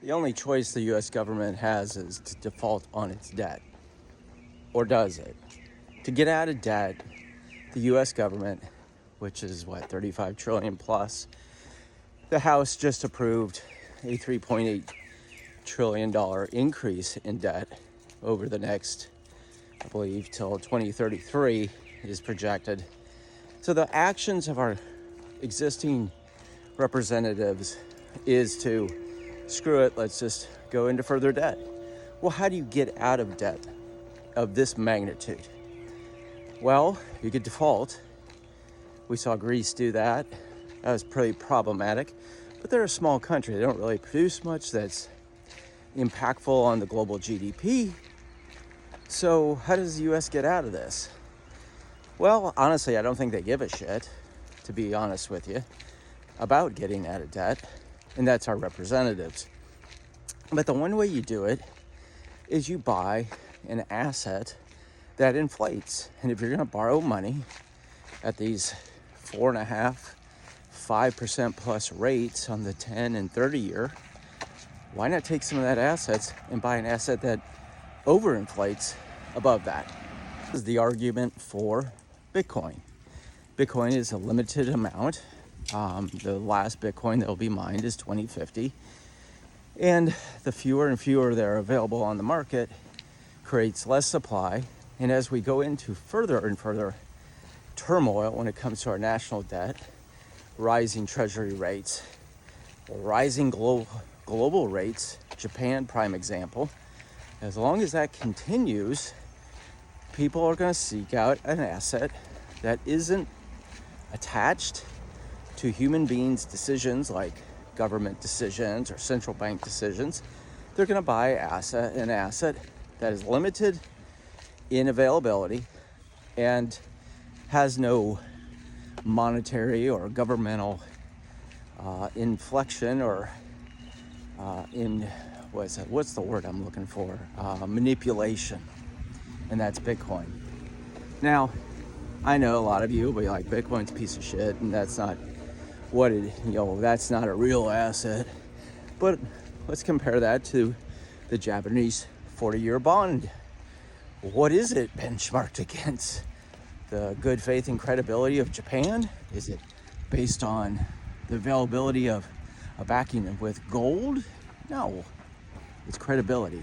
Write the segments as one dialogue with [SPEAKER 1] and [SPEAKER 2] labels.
[SPEAKER 1] The only choice the U.S. government has is to default on its debt. Or does it? To get out of debt, the U.S. government, which is 35 trillion plus, the House just approved a $3.8 trillion increase in debt over the next, I believe, till 2033 is projected. So the actions of our existing representatives is to screw it, let's just go into further debt. Well, how do you get out of debt of this magnitude? Well, you could default. We saw Greece do that. That was pretty problematic. But they're a small country. They don't really produce much that's impactful on the global GDP. So how does the U.S. get out of this? Well, honestly, I don't think they give a shit, to be honest with you, about getting out of debt. And that's our representatives. But the one way you do it is you buy an asset that inflates. And if you're going to borrow money at these 4.5%, 5% plus rates on the 10 and 30 year, why not take some of that assets and buy an asset that overinflates above that? This is the argument for Bitcoin. Bitcoin is a limited amount. The last Bitcoin that will be mined is 2050. And the fewer and fewer that are available on the market creates less supply. And as we go into further and further turmoil when it comes to our national debt, rising Treasury rates, rising global rates, Japan prime example, as long as that continues, people are going to seek out an asset that isn't attached to human beings' decisions like government decisions or central bank decisions. They're going to buy an asset that is limited in availability and has no monetary or governmental inflection or what's the word I'm looking for? Manipulation. And that's Bitcoin. Now, I know a lot of you will be like, Bitcoin's a piece of shit, and that's not that's not a real asset. But let's compare that to the Japanese 40-year bond. What is it benchmarked against? The good faith and credibility of Japan? Is it based on the availability of a backing with gold? No, it's credibility.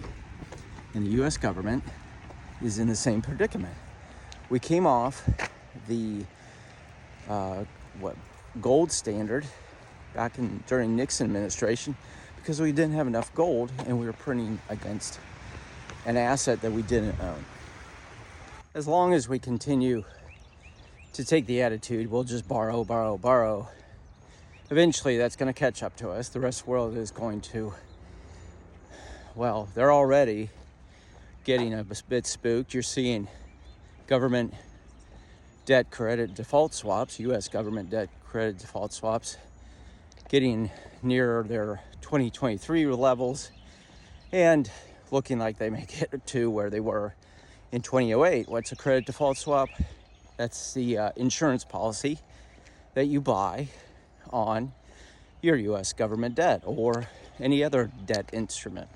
[SPEAKER 1] And the U.S. government is in the same predicament. We came off the gold standard back during Nixon administration because we didn't have enough gold and we were printing against an asset that we didn't own. As long as we continue to take the attitude, we'll just borrow, eventually that's going to catch up to us. The rest of the world is going to, they're already getting a bit spooked. You're seeing government debt credit default swaps, U.S. government debt credit default swaps, getting near their 2023 levels and looking like they may get to where they were in 2008. What's a credit default swap? That's the insurance policy that you buy on your U.S. government debt or any other debt instrument.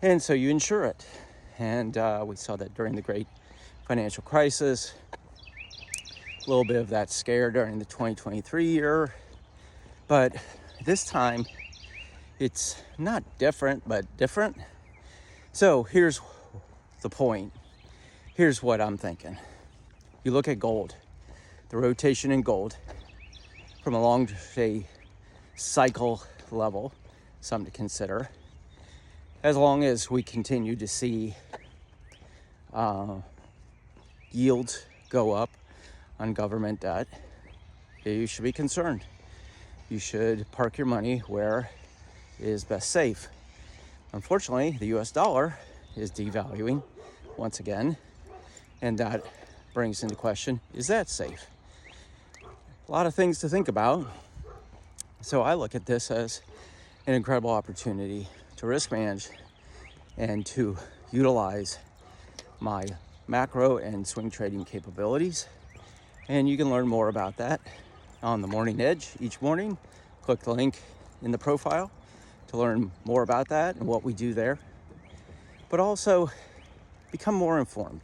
[SPEAKER 1] And so you insure it. And we saw that during the great financial crisis. A little bit of that scare during the 2023 year. But this time, it's not different, but different. So here's the point. Here's what I'm thinking. You look at gold, the rotation in gold from a long cycle level, something to consider. As long as we continue to see yields go up on government debt, you should be concerned. You should park your money where it is best safe. Unfortunately, the US dollar is devaluing once again, and that brings into question, is that safe? A lot of things to think about. So I look at this as an incredible opportunity to risk manage and to utilize my macro and swing trading capabilities. And you can learn more about that on the Morning Edge each morning. Click the link in the profile to learn more about that and what we do there, but also become more informed.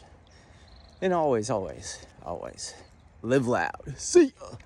[SPEAKER 1] And always, always, always live loud. See ya.